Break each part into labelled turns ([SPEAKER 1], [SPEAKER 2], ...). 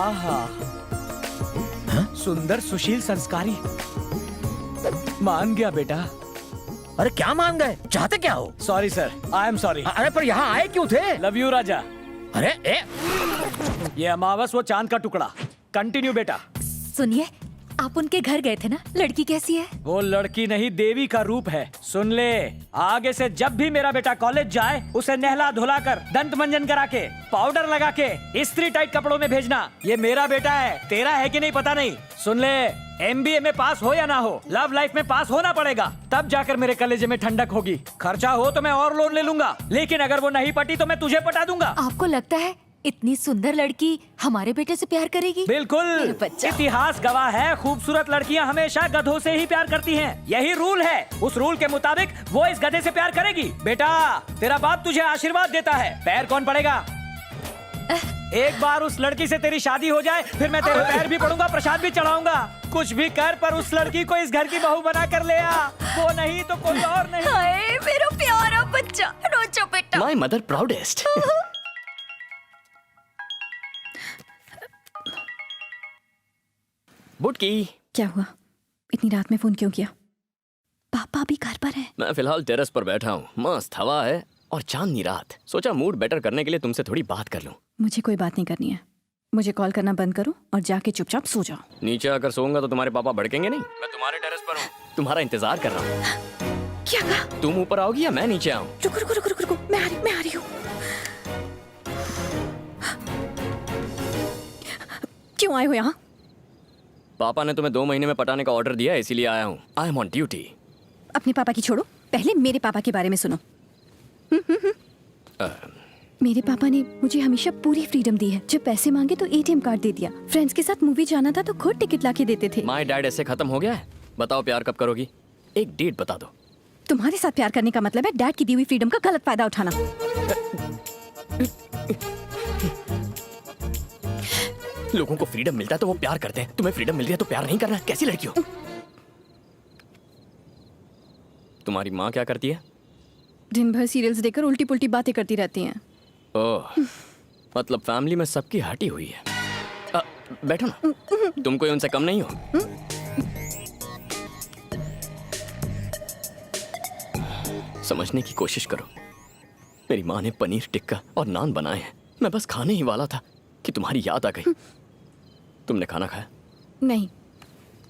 [SPEAKER 1] आहा, सुंदर सुशील संस्कारी। मान गया बेटा।
[SPEAKER 2] अरे क्या मान गए, चाहते क्या हो?
[SPEAKER 1] Sorry sir, I am sorry.
[SPEAKER 2] अरे पर यहाँ आए क्यों थे?
[SPEAKER 1] लव यू राजा।
[SPEAKER 2] अरे
[SPEAKER 1] ये अमावस वो चांद का टुकड़ा। कंटिन्यू बेटा।
[SPEAKER 3] सुनिए, आप उनके घर गए थे ना, लड़की कैसी है?
[SPEAKER 1] वो लड़की नहीं, देवी का रूप है। सुन ले, आगे से जब भी मेरा बेटा कॉलेज जाए, उसे नहला धुला कर, दंत मंजन करा के, पाउडर लगा के, इस्त्री टाइट कपड़ों में भेजना। ये मेरा बेटा है, तेरा है कि नहीं पता नहीं। सुन ले, MBA में पास हो या ना हो, लव लाइफ में पास होना पड़ेगा, तब जाकर मेरे कलेजे में ठंडक होगी। खर्चा हो तो मैं और लोन ले लूंगा, लेकिन अगर वो नहीं पटी तो मैं तुझे पटा दूंगा।
[SPEAKER 3] आपको लगता है इतनी सुंदर लड़की हमारे बेटे से प्यार करेगी?
[SPEAKER 1] बिल्कुल।
[SPEAKER 3] मेरा बच्चा।
[SPEAKER 1] इतिहास गवाह है, खूबसूरत लड़कियां हमेशा गधों से ही प्यार करती हैं। यही रूल है। उस रूल के मुताबिक वो इस गधे से प्यार करेगी। बेटा, तेरा बाप तुझे आशीर्वाद देता है, पैर कौन पड़ेगा? एक बार उस लड़की से तेरी शादी हो जाए, फिर मैं तेरे पैर भी पड़ूंगा, प्रसाद भी चढ़ाऊंगा। कुछ भी कर, पर उस लड़की को इस घर की बहू बना कर ले आ। वो नहीं तो कोई और नहीं।
[SPEAKER 3] हाय मेरा प्यारा बच्चा, रोचो बेटा।
[SPEAKER 2] My mother proudest. बुटकी,
[SPEAKER 4] क्या हुआ? इतनी रात में फोन क्यों किया? पापा भी घर पर है।
[SPEAKER 2] मैं फिलहाल टेरेस पर बैठा हूँ, मस्त हवा है और चांदनी रात। सोचा मूड बेटर करने के लिए तुमसे थोड़ी बात कर लूं।
[SPEAKER 4] मुझे कोई बात नहीं करनी है। मुझे कॉल करना बंद करो और जाके चुपचाप सो जाओ।
[SPEAKER 2] नीचे आकर सोऊंगा तो तुम्हारे पापा भड़केंगे नहीं? मैं तुम्हारे टेरेस पर हूँ, तुम्हारा इंतजार कर रहा हूँ।
[SPEAKER 4] क्या कहा?
[SPEAKER 2] तुम ऊपर आओगी या मैं नीचे आऊँ?
[SPEAKER 4] रुको रुको रुको रुको, मैं आ रही हूँ। क्यों आए हो यहाँ?
[SPEAKER 2] पापा ने तुम्हें 2 महीने में पटाने का ऑर्डर दिया है, इसीलिए आया हूँ। I am on duty.
[SPEAKER 4] अपने पापा की छोड़ो, पहले मेरे पापा के बारे में सुनो। मेरे पापा ने मुझे हमेशा पूरी फ्रीडम दी है। जब पैसे मांगे तो ATM कार्ड दे दिया। फ्रेंड्स के साथ मूवी जाना था तो खुद टिकट लाके देते थे।
[SPEAKER 2] माय डैड ऐसे खत्म हो गया है? बताओ प्यार कब करोगी? एक डेट बता दो।
[SPEAKER 4] तुम्हारे साथ प्यार करने का मतलब है डैड की दी हुई फ्रीडम का गलत फायदा उठाना।
[SPEAKER 2] लोगों को फ्रीडम मिलता है तो वो प्यार करते हैं, तुम्हें फ्रीडम मिल रही है तो प्यार नहीं करना? कैसी लड़की हो? तुम्हारी माँ क्या करती है?
[SPEAKER 4] दिन भर सीरियल्स देखकर उल्टी पुल्टी बातें करती रहती हैं।
[SPEAKER 2] ओह, मतलब फैमिली में सबकी हटी हुई है। बैठो ना, तुम कोई उनसे कम नहीं हो। समझने की कोशिश करो। मेरी माँ ने पनीर टिक्का और नान बनाए हैं, मैं बस खाने ही वाला था कि तुम्हारी याद आ गई। तुमने खाना खाया?
[SPEAKER 4] नहीं।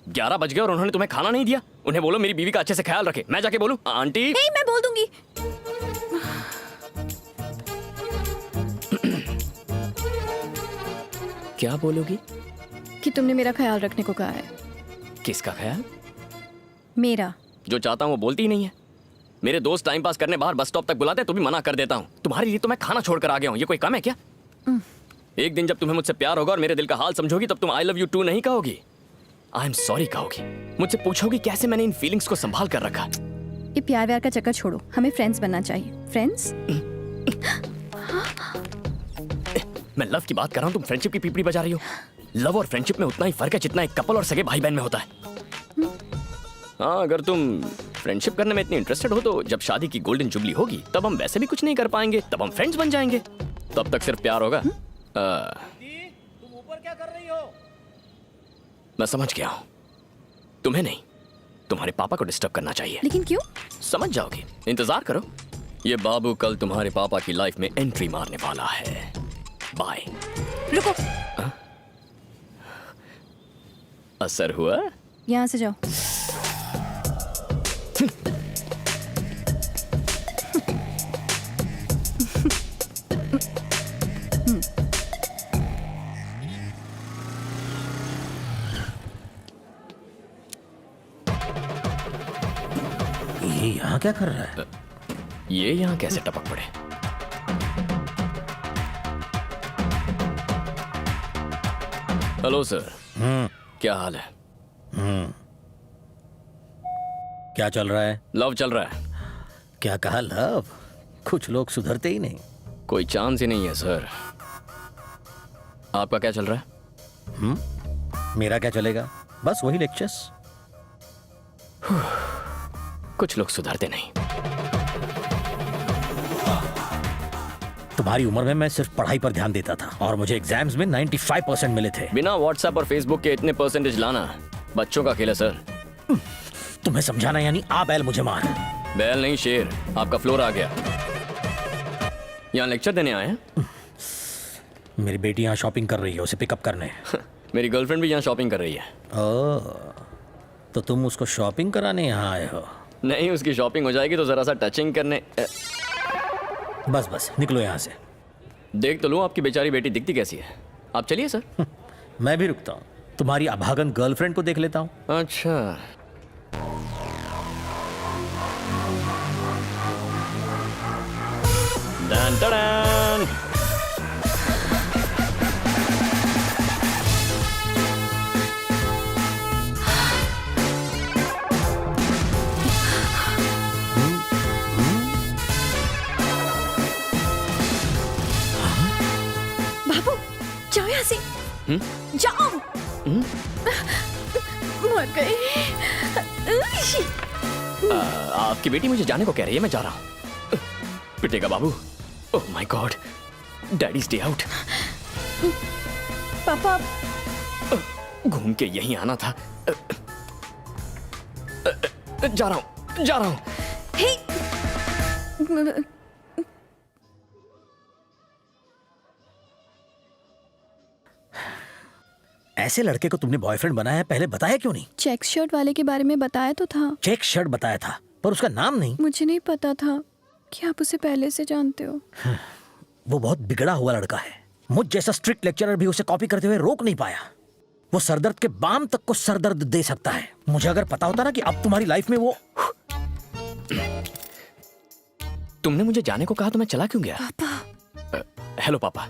[SPEAKER 2] 11 बज गए और उन्होंने तुम्हें खाना नहीं दिया। उन्हें बोलो मेरी बीवी का अच्छे से ख्याल रखे। मैं जाके बोलूं? आंटी
[SPEAKER 4] नहीं, मैं बोल दूंगी।
[SPEAKER 2] क्या बोलोगी?
[SPEAKER 4] कि तुमने मेरा ख्याल रखने को कहा है।
[SPEAKER 2] किसका ख्याल?
[SPEAKER 4] मेरा।
[SPEAKER 2] जो चाहता हूँ वो बोलती ही नहीं है। मेरे दोस्त टाइम पास करने बाहर बस स्टॉप तक बुलाते हैं तो भी मना कर देता हूँ। तुम्हारे लिए तो मैं खाना छोड़कर आ गया हूँ, ये कोई कम है क्या? एक दिन जब तुम्हें मुझसे प्यार होगा और मेरे दिल का हाल समझोगी तब तुम आई लव यू टू नहीं कहोगी, आई एम सॉरी कहोगी। मुझसे पूछोगी कैसे मैंने इन फीलिंग्स को संभाल कर रखा।
[SPEAKER 4] ये प्यार व्यार का चक्कर छोड़ो, हमें फ्रेंड्स बनना चाहिए। फ्रेंड्स?
[SPEAKER 2] मैं लव की बात कर रहा हूँ, तुम फ्रेंडशिप की पीपड़ी बजा रही हो। लव और फ्रेंडशिप में उतना ही फर्क है जितना एक कपल और सगे भाई बहन में होता है। हाँ, अगर तुम फ्रेंडशिप करने में इतनी इंटरेस्टेड हो तो जब शादी की गोल्डन जुबली होगी तब हम वैसे भी कुछ नहीं कर पाएंगे, तब हम फ्रेंड्स बन जाएंगे। तब तक सिर्फ प्यार होगा।
[SPEAKER 1] तुम ऊपर क्या कर रही हो?
[SPEAKER 2] मैं समझ गया हूँ, तुम्हें नहीं तुम्हारे पापा को डिस्टर्ब करना चाहिए।
[SPEAKER 4] लेकिन क्यों?
[SPEAKER 2] समझ जाओगे, इंतजार करो। ये बाबू कल तुम्हारे पापा की लाइफ में एंट्री मारने वाला है। बाय।
[SPEAKER 4] रुको।
[SPEAKER 2] असर हुआ?
[SPEAKER 4] यहाँ से जाओ।
[SPEAKER 5] ये यहाँ क्या कर रहा है?
[SPEAKER 2] ये यहाँ कैसे टपक पड़े? Hello sir. क्या हाल है?
[SPEAKER 5] क्या चल रहा है?
[SPEAKER 2] लव चल रहा है।
[SPEAKER 5] क्या कहा लव? कुछ लोग सुधरते ही नहीं।
[SPEAKER 2] कोई चांस ही नहीं है सर। आपका क्या चल रहा है?
[SPEAKER 5] मेरा क्या चलेगा? बस वही लेक्चर्स।
[SPEAKER 2] कुछ लोग सुधरते नहीं।
[SPEAKER 5] तुम्हारी उम्र में मैं सिर्फ पढ़ाई पर ध्यान देता था और मुझे एग्जाम्स में 95% मिले थे।
[SPEAKER 2] बिना व्हाट्सएप और फेसबुक के इतने परसेंटेज लाना बच्चों का खेल है सर।
[SPEAKER 5] तुम्हें समझाना यानी आ बैल मुझे मार।
[SPEAKER 2] बैल नहीं शेर, आपका फ्लोर आ गया। यहाँ लेक्चर देने आए हैं?
[SPEAKER 5] मेरी बेटी यहाँ शॉपिंग कर रही है, उसे पिकअप करने।
[SPEAKER 2] मेरी गर्लफ्रेंड भी यहाँ शॉपिंग कर रही है।
[SPEAKER 5] ओह, तो तुम उसको शॉपिंग कराने यहाँ आए हो?
[SPEAKER 2] नहीं, उसकी शॉपिंग हो जाएगी तो जरा सा टचिंग करने।
[SPEAKER 5] बस बस निकलो यहाँ से।
[SPEAKER 2] देख तो लो आपकी बेचारी बेटी दिखती कैसी है। आप चलिए सर।
[SPEAKER 5] मैं भी रुकता हूँ, तुम्हारी अभागन गर्लफ्रेंड को देख लेता हूँ।
[SPEAKER 2] अच्छा, डन डन।
[SPEAKER 4] बाबू जाओ यहाँ से। जाओ। मर गई।
[SPEAKER 2] आपकी बेटी मुझे जाने को कह रही है, मैं जा रहा हूँ। पिटेगा बाबू। Oh my God, daddy stay out.
[SPEAKER 4] पापा
[SPEAKER 2] घूम के यहीं आना था। जा रहा हूँ, जा रहा हूँ।
[SPEAKER 4] हे
[SPEAKER 5] ऐसे लड़के को तुमने बॉयफ्रेंड बनाया है, पहले बताया क्यों नहीं?
[SPEAKER 4] चेक शर्ट वाले के बारे में बताया तो था।
[SPEAKER 5] चेक शर्ट बताया था पर उसका नाम नहीं।
[SPEAKER 4] मुझे नहीं पता था कि आप उसे पहले से जानते हो।
[SPEAKER 5] वो बहुत बिगड़ा हुआ लड़का है। मुझ जैसा स्ट्रिक्ट लेक्चरर भी उसे कॉपी करते हुए रोक नहीं पाया। वो सरदर्द के बाम तक को सरदर्द दे सकता है। मुझे अगर पता होता ना कि अब तुम्हारी लाइफ में वो।
[SPEAKER 2] तुमने मुझे जाने को कहा तो मैं चला क्यों गया?
[SPEAKER 4] पापा
[SPEAKER 2] हेलो पापा,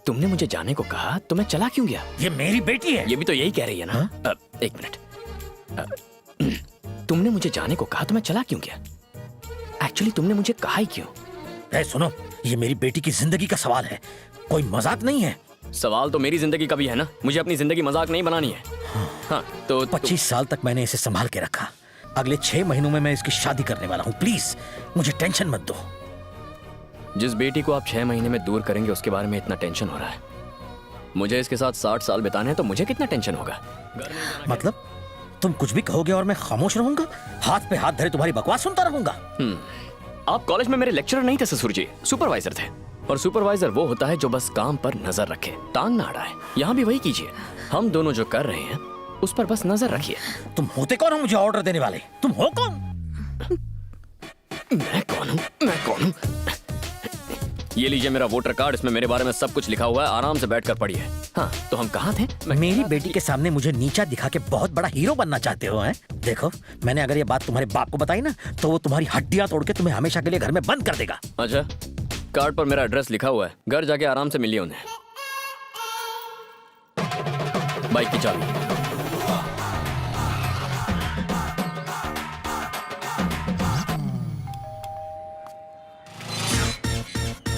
[SPEAKER 2] तुमने मुझे जाने को कहा तो मैं चला क्यों गया?
[SPEAKER 5] ये मेरी बेटी है।
[SPEAKER 2] ये भी तो यही कह रही है ना। एक मिनट। तुमने मुझे जाने को कहा तो मैं चला क्यों गया? एक्चुअली तुमने मुझे कहा ही क्यों?
[SPEAKER 5] ए, सुनो, ये मेरी बेटी की जिंदगी का सवाल है, कोई मजाक नहीं है।
[SPEAKER 2] सवाल तो मेरी जिंदगी का भी है ना। मुझे अपनी जिंदगी मजाक नहीं बनानी है। हाँ तो
[SPEAKER 5] 25 साल तक मैंने इसे संभाल के रखा। अगले 6 महीनों में मैं इसकी शादी करने वाला हूँ। प्लीज मुझे टेंशन मत दो।
[SPEAKER 2] जिस बेटी को आप 6 महीने में दूर करेंगे उसके बारे में इतना टेंशन हो रहा है। मुझे इसके साथ 60 साल बिताने हैं तो मुझे कितना टेंशन होगा?
[SPEAKER 5] मतलब तुम कुछ भी कहोगे और मैं खामोश रहूंगा? हाथ पे हाथ धरे तुम्हारी बकवास सुनता रहूंगा?
[SPEAKER 2] आप कॉलेज में मेरे लेक्चरर नहीं थे ससुर जी, सुपरवाइजर थे। और सुपरवाइजर वो होता है जो बस काम पर नजर रखे, टांग ना अड़ाए। यहाँ भी वही कीजिए। हम दोनों जो कर रहे हैं उस पर बस नजर रखिए।
[SPEAKER 5] तुम होते कौन हो मुझे ऑर्डर देने वाले? तुम हो कौन?
[SPEAKER 2] मैं कौन हूँ? मैं कौन हूँ? ये लीजिए मेरा वोटर कार्ड, इसमें मेरे बारे में सब कुछ लिखा हुआ है। आराम से बैठकर पढ़िए। हाँ तो हम कहाँ थे?
[SPEAKER 5] मेरी बेटी के सामने मुझे नीचा दिखा के बहुत बड़ा हीरो बनना चाहते हो हैं? देखो, मैंने अगर ये बात तुम्हारे बाप को बताई ना तो वो तुम्हारी हड्डियां तोड़ के तुम्हें हमेशा के लिए घर में बंद कर देगा।
[SPEAKER 2] अच्छा, कार्ड पर मेरा एड्रेस लिखा हुआ है। घर जाके आराम से मिलिए उन्हें। बाइक की चाबी।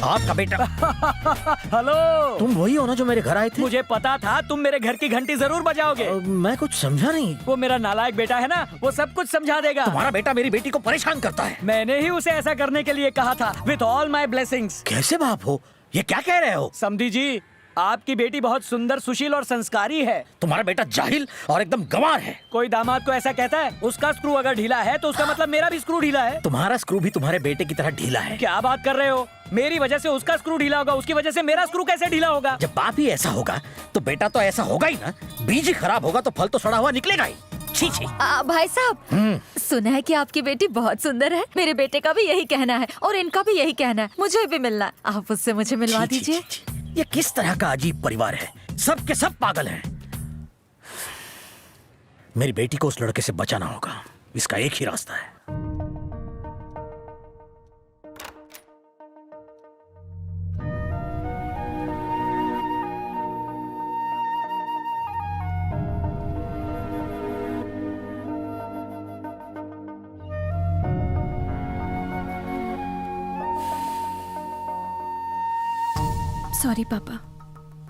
[SPEAKER 5] आपका बेटा।
[SPEAKER 1] हेलो,
[SPEAKER 5] तुम वही हो ना जो मेरे घर आए थे?
[SPEAKER 1] मुझे पता था तुम मेरे घर की घंटी जरूर बजाओगे।
[SPEAKER 5] मैं कुछ समझा नहीं।
[SPEAKER 1] वो मेरा नालायक बेटा है ना, वो सब कुछ समझा देगा।
[SPEAKER 5] तुम्हारा बेटा मेरी बेटी को परेशान करता है।
[SPEAKER 1] मैंने ही उसे ऐसा करने के लिए कहा था, विथ ऑल माई ब्लेसिंग्स।
[SPEAKER 5] कैसे बाप हो? ये क्या कह रहे हो?
[SPEAKER 1] समधी जी, आपकी बेटी बहुत सुंदर, सुशील और संस्कारी है।
[SPEAKER 5] तुम्हारा बेटा जाहिल और एकदम गंवार है।
[SPEAKER 1] कोई दामाद को ऐसा कहता है? उसका स्क्रू अगर ढीला है तो उसका मतलब मेरा भी स्क्रू ढीला है।
[SPEAKER 5] तुम्हारा स्क्रू भी तुम्हारे बेटे की तरह ढीला है।
[SPEAKER 1] क्या बात कर रहे हो? मेरी वजह से उसका स्क्रू ढीला होगा, उसकी वजह से मेरा स्क्रू कैसे ढीला होगा?
[SPEAKER 5] जब बाप ही ऐसा होगा तो बेटा तो ऐसा होगा ही ना। बीज ही खराब होगा तो फल तो सड़ा हुआ निकलेगा ही। छी छी।
[SPEAKER 3] भाई साहब, सुना है कि आपकी बेटी बहुत सुंदर है। मेरे बेटे का भी यही कहना है और इनका भी यही कहना है। मुझे भी मिलना है, आप उससे मुझे मिलवा
[SPEAKER 5] छी, छी,
[SPEAKER 3] दीजिए।
[SPEAKER 5] छी, छी। ये किस तरह का अजीब परिवार है? सब के सब पागल हैं। मेरी बेटी को उस लड़के से बचाना होगा। इसका एक ही रास्ता है।
[SPEAKER 4] सॉरी पापा,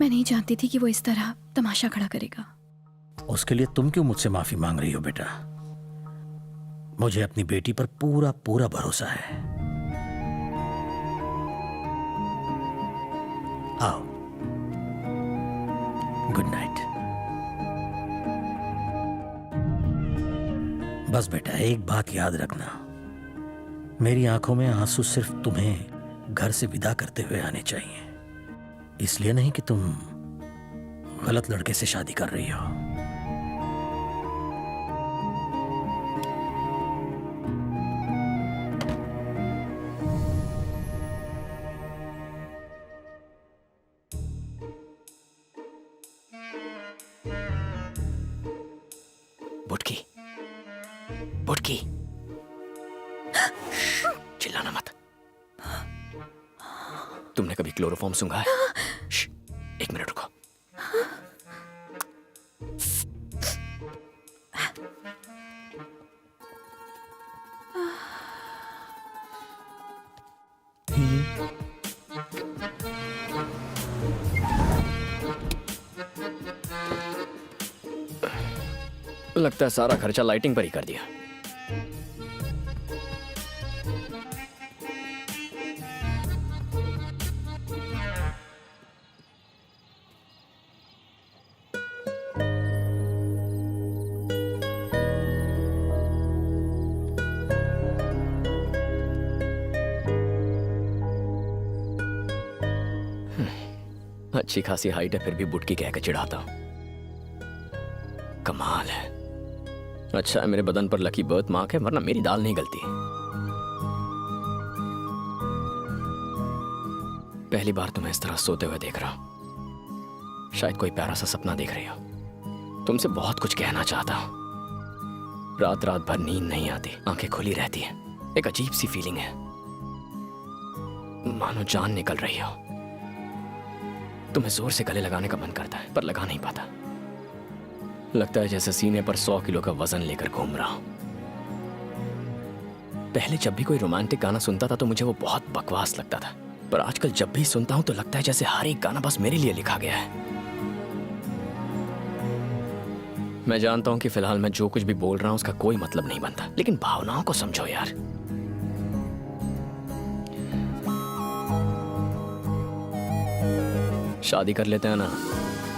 [SPEAKER 4] मैं नहीं जानती थी कि वो इस तरह तमाशा खड़ा करेगा।
[SPEAKER 5] उसके लिए तुम क्यों मुझसे माफी मांग रही हो बेटा? मुझे अपनी बेटी पर पूरा पूरा भरोसा है। आओ, गुड नाइट। बस बेटा, एक बात याद रखना, मेरी आंखों में आंसू सिर्फ तुम्हें घर से विदा करते हुए आने चाहिए, इसलिए नहीं कि तुम गलत लड़के से शादी कर रही हो।
[SPEAKER 2] बुटकी, बुटकी, चिल्लाना मत। तुमने कभी क्लोरोफॉर्म सूंघा है? श्श, 1 मिनट रुको। लगता है सारा खर्चा लाइटिंग पर ही कर दिया। अच्छी खासी हाइट है, फिर भी बुटकी कह के चिढ़ाता हूं। कमाल है। अच्छा है मेरे बदन पर लकी बर्थ मार्क है, वरना मेरी दाल नहीं गलती। पहली बार तुम्हें इस तरह सोते हुए देख रहा हूं। शायद कोई प्यारा सा सपना देख रही हो। तुमसे बहुत कुछ कहना चाहता हूं। रात रात भर नींद नहीं आती, आंखें खुली रहती हैं। एक अजीब सी फीलिंग है, मानो जान निकल रही हो। तुम्हें जोर से गले लगाने का मन करता है, पर लगा नहीं पाता। लगता है जैसे सीने पर 100 किलो का वजन लेकर घूम रहा हूं। पहले जब भी कोई रोमांटिक गाना सुनता था तो मुझे वो बहुत बकवास लगता था, पर आजकल जब भी सुनता हूं तो लगता है जैसे हर एक गाना बस मेरे लिए लिखा गया है। मैं जानता हूं कि फिलहाल मैं जो कुछ भी बोल रहा हूं उसका कोई मतलब नहीं बनता, लेकिन भावनाओं को समझो यार। शादी कर लेते हैं ना।